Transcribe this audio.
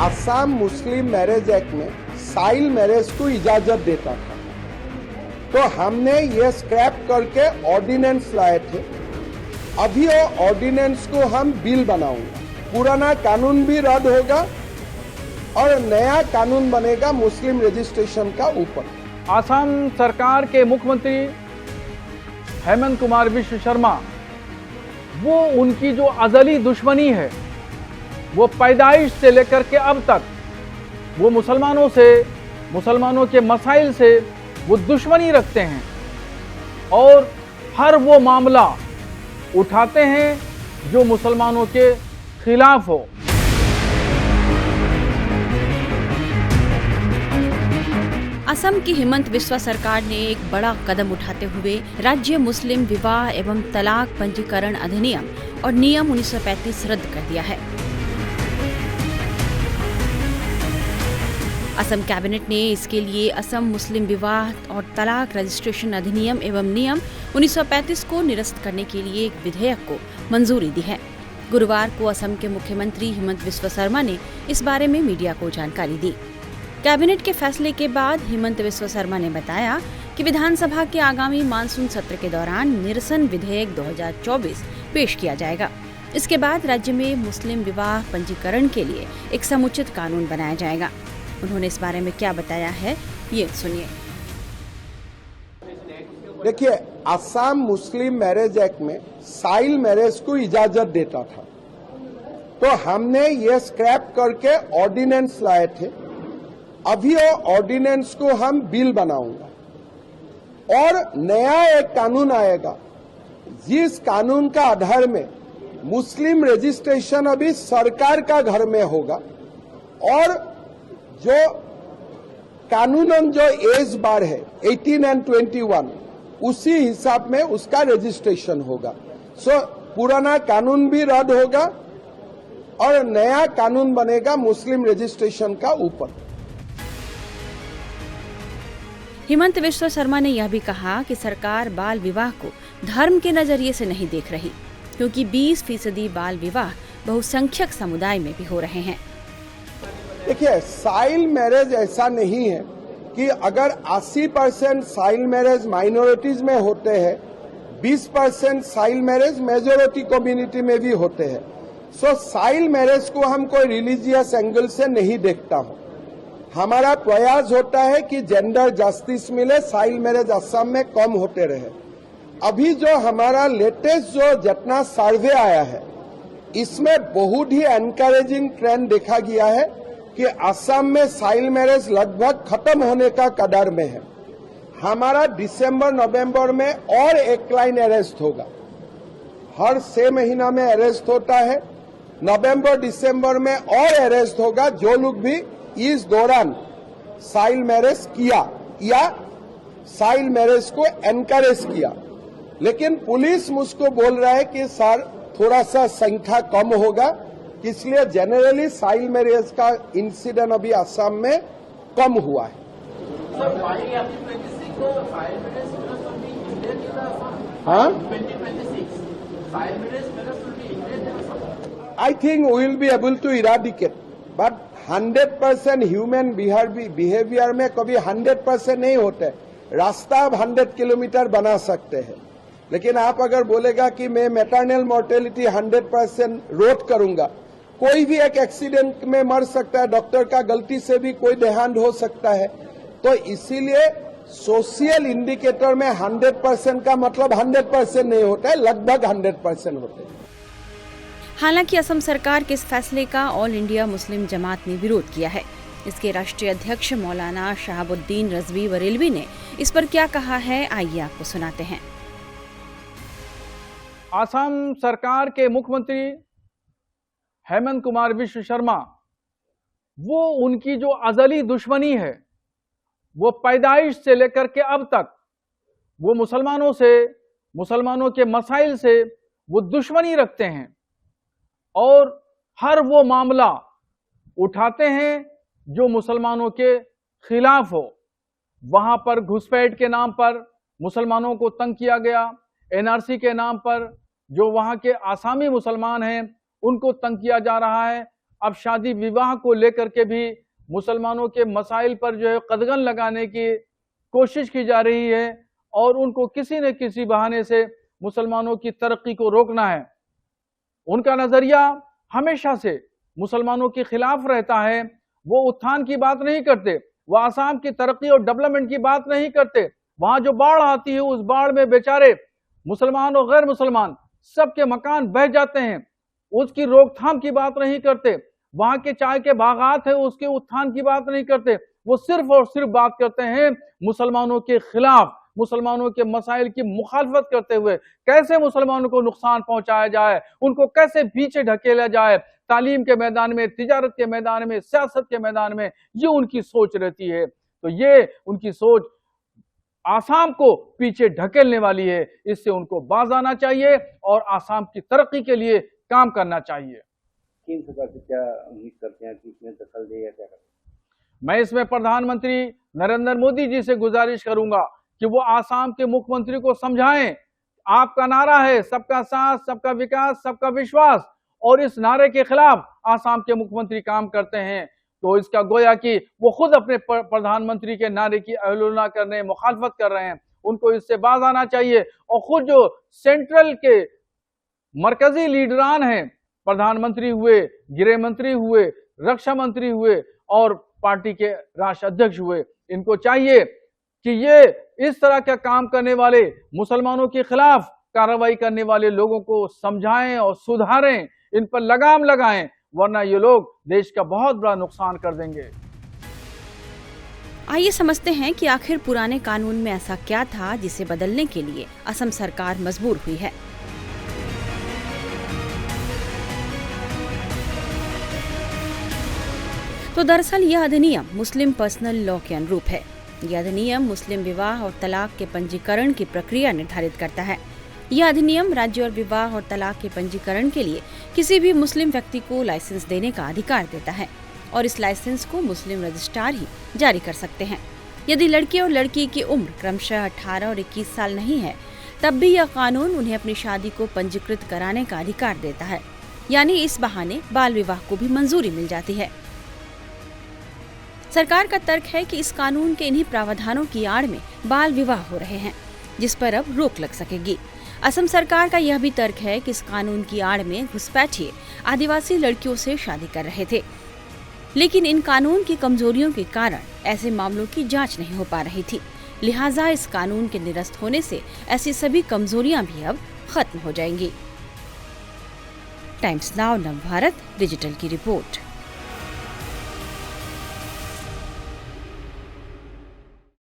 असम मुस्लिम marriage act में child marriage को इजाजत देता था, तो हमने ये स्क्रैप करके ऑर्डिनेंस लाए थे। अभी वो ऑर्डिनेंस को हम बिल बनाऊंगा, पुराना कानून भी रद्द होगा और नया कानून बनेगा मुस्लिम रजिस्ट्रेशन का ऊपर। असम सरकार के मुख्यमंत्री हेमंत कुमार विश्व शर्मा, वो उनकी जो अजली दुश्मनी है, वो पैदाइश से लेकर के अब तक वो मुसलमानों से, मुसलमानों के मसाइल से वो दुश्मनी रखते हैं और हर वो मामला उठाते हैं जो मुसलमानों के खिलाफ हो। असम की हिमंत बिस्वा सरकार ने एक बड़ा कदम उठाते हुए राज्य मुस्लिम विवाह एवं तलाक पंजीकरण अधिनियम और नियम 1935 रद्द कर दिया है। असम कैबिनेट ने इसके लिए असम मुस्लिम विवाह और तलाक रजिस्ट्रेशन अधिनियम एवं नियम 1935 को निरस्त करने के लिए एक विधेयक को मंजूरी दी है। गुरुवार को असम के मुख्यमंत्री हिमंत बिस्वा शर्मा ने इस बारे में मीडिया को जानकारी दी। कैबिनेट के फैसले के बाद हिमंत बिस्वा शर्मा ने बताया कि विधानसभा के आगामी मानसून सत्र के दौरान निरसन विधेयक 2024 पेश किया जाएगा। इसके बाद राज्य में मुस्लिम विवाह पंजीकरण के लिए एक समुचित कानून बनाया जाएगा। उन्होंने इस बारे में क्या बताया है, ये सुनिए। देखिए, असम मुस्लिम मैरिज एक्ट में चाइल्ड मैरिज को इजाजत देता था, तो हमने ये स्क्रैप करके ऑर्डिनेंस लाए थे। अभी वो ऑर्डिनेंस को हम बिल बनाऊंगा और नया एक कानून आएगा, जिस कानून का आधार में मुस्लिम रजिस्ट्रेशन अभी सरकार का घर में होगा और जो कानूनन जो एज बार है 18 एंड 21, उसी हिसाब में उसका रजिस्ट्रेशन होगा। सो पुराना कानून भी रद्द होगा और नया कानून बनेगा मुस्लिम रजिस्ट्रेशन का ऊपर। हिमंत बिस्वा शर्मा ने यह भी कहा कि सरकार बाल विवाह को धर्म के नजरिए से नहीं देख रही, क्योंकि 20% बाल विवाह बहुसंख्यक समुदाय में भी हो रहे हैं। देखिए, चाइल्ड मैरिज ऐसा नहीं है कि अगर 80% चाइल्ड मैरिज माइनॉरिटीज में होते हैं, 20% चाइल्ड मैरिज मेजोरिटी कम्युनिटी में भी होते हैं। सो चाइल्ड मैरिज को हम कोई रिलीजियस एंगल से नहीं देखता हूं। हमारा प्रयास होता है कि जेंडर जस्टिस मिले, चाइल्ड मैरिज असम में कम होते रहे। अभी जो हमारा लेटेस्ट जो जितना सर्वे आया है, इसमें बहुत ही एनकरेजिंग ट्रेंड देखा गया है कि असम में चाइल्ड मैरिज लगभग खत्म होने का कगार में है। हमारा दिसंबर नवंबर में और एक लाइन अरेस्ट होगा, हर 6 महीना में अरेस्ट होता है। नवंबर दिसंबर में और अरेस्ट होगा जो लोग भी इस दौरान चाइल्ड मैरिज किया या चाइल्ड मैरिज को एनकरेज किया। लेकिन पुलिस मुझको बोल रहा है कि सर थोड़ा सा संख्या कम होगा, इसलिए जनरली चाइल्ड मैरिज का इंसिडेंट अभी असम में कम हुआ है। हाँ, I think we will be able to eradicate, but 100% human behaviour में कभी 100% नहीं होते। रास्ता आप 100 किलोमीटर बना सकते हैं, लेकिन आप अगर बोलेगा कि मैं मैटरनल मोर्टेलिटी 100% रोड करूंगा, कोई भी एक एक्सीडेंट में मर सकता है, डॉक्टर का गलती से भी कोई देहांत हो सकता है। तो इसीलिए सोशल इंडिकेटर में 100% का मतलब 100% नहीं होता है, लगभग 100% होते हैं। हालांकि असम सरकार के इस फैसले का ऑल इंडिया मुस्लिम जमात ने विरोध किया है। इसके राष्ट्रीय अध्यक्ष मौलाना शहाबुद्दीन रजवी बरेलवी ने इस पर क्या कहा है, आइए आपको सुनाते हैं। असम सरकार के मुख्यमंत्री हेमंत कुमार विश्व शर्मा, वो उनकी जो अजली दुश्मनी है, वो पैदाइश से लेकर के अब तक वो मुसलमानों से, मुसलमानों के मसाइल से वो दुश्मनी रखते हैं और हर वो मामला उठाते हैं जो मुसलमानों के खिलाफ हो। वहां पर घुसपैठ के नाम पर मुसलमानों को तंग किया गया, एनआरसी के नाम पर जो वहां के आसामी मुसलमान हैं उनको तंग किया जा रहा है। अब शादी विवाह को लेकर के भी मुसलमानों के मसाइल पर जो है कदगन लगाने की कोशिश की जा रही है और उनको किसी न किसी बहाने से मुसलमानों की तरक्की को रोकना है। उनका नजरिया हमेशा से मुसलमानों के खिलाफ रहता है। वो उत्थान की बात नहीं करते, वो आसाम की तरक्की और डेवलपमेंट की बात नहीं करते। वहां जो बाढ़ आती है उस बाढ़ में बेचारे मुसलमान और गैर मुसलमान सबके मकान बह जाते हैं, उसकी रोकथाम की बात नहीं करते। वहां के चाय के बागात है उसके उत्थान की बात नहीं करते। वो सिर्फ और सिर्फ बात करते हैं मुसलमानों के खिलाफ, मुसलमानों के मसाइल की मुखालफत करते हुए कैसे मुसलमानों को नुकसान पहुंचाया जाए, उनको कैसे पीछे ढकेला जाए, तालीम के मैदान में, तिजारत के मैदान में, सियासत के मैदान में, ये उनकी सोच रहती है। तो ये उनकी सोच आसाम को पीछे ढकेलने वाली है। इससे उनको बाज आना चाहिए और आसाम की तरक्की के लिए काम करना चाहिए। केंद्र सरकार से क्या उम्मीद करते हैं कि इसमें दखल दे या क्या करें? मैं इसमें प्रधानमंत्री नरेंद्र मोदी जी से गुजारिश करूंगा कि वो आसाम के मुख्यमंत्री को समझाएं। आपका नारा है सबका साथ, सबका विकास, सबका विश्वास, और इस नारे के खिलाफ आसाम के मुख्यमंत्री काम करते हैं। तो इसका गोया कि वो खुद अपने प्रधानमंत्री के नारे की अवहेलना कर रहे हैं, मुखालफत कर रहे हैं। उनको इससे बाज आना चाहिए और खुद जो सेंट्रल के मरकजी लीडरान हैं, प्रधानमंत्री हुए, गृह मंत्री हुए, रक्षा मंत्री हुए और पार्टी के राष्ट्रीय अध्यक्ष हुए, इनको चाहिए कि ये इस तरह का काम करने वाले, मुसलमानों के खिलाफ कार्रवाई करने वाले लोगों को समझाएं और सुधारें, इन पर लगाम लगाएं, वरना ये लोग देश का बहुत बड़ा नुकसान कर देंगे। आइए समझते हैं कि आखिर पुराने कानून में ऐसा क्या था जिसे बदलने के लिए असम सरकार मजबूर हुई है। तो दरअसल यह अधिनियम मुस्लिम पर्सनल लॉ के अनुरूप है। यह अधिनियम मुस्लिम विवाह और तलाक के पंजीकरण की प्रक्रिया निर्धारित करता है। यह अधिनियम राज्य और विवाह और तलाक के पंजीकरण के लिए किसी भी मुस्लिम व्यक्ति को लाइसेंस देने का अधिकार देता है और इस लाइसेंस को मुस्लिम रजिस्ट्रार ही जारी कर सकते हैं। यदि लड़के और लड़की की उम्र क्रमशः 18 और 21 साल नहीं है, तब भी यह कानून उन्हें अपनी शादी को पंजीकृत कराने का अधिकार देता है। यानी इस बहाने बाल विवाह को भी मंजूरी मिल जाती है। सरकार का तर्क है कि इस कानून के इन्हीं प्रावधानों की आड़ में बाल विवाह हो रहे हैं, जिस पर अब रोक लग सकेगी। असम सरकार का यह भी तर्क है कि इस कानून की आड़ में घुसपैठिए आदिवासी लड़कियों से शादी कर रहे थे, लेकिन इन कानून की कमजोरियों के कारण ऐसे मामलों की जांच नहीं हो पा रही थी। लिहाजा इस कानून के निरस्त होने से ऐसी सभी कमजोरियां भी अब खत्म हो जाएंगी। टाइम्स नाउ नवभारत डिजिटल की रिपोर्ट।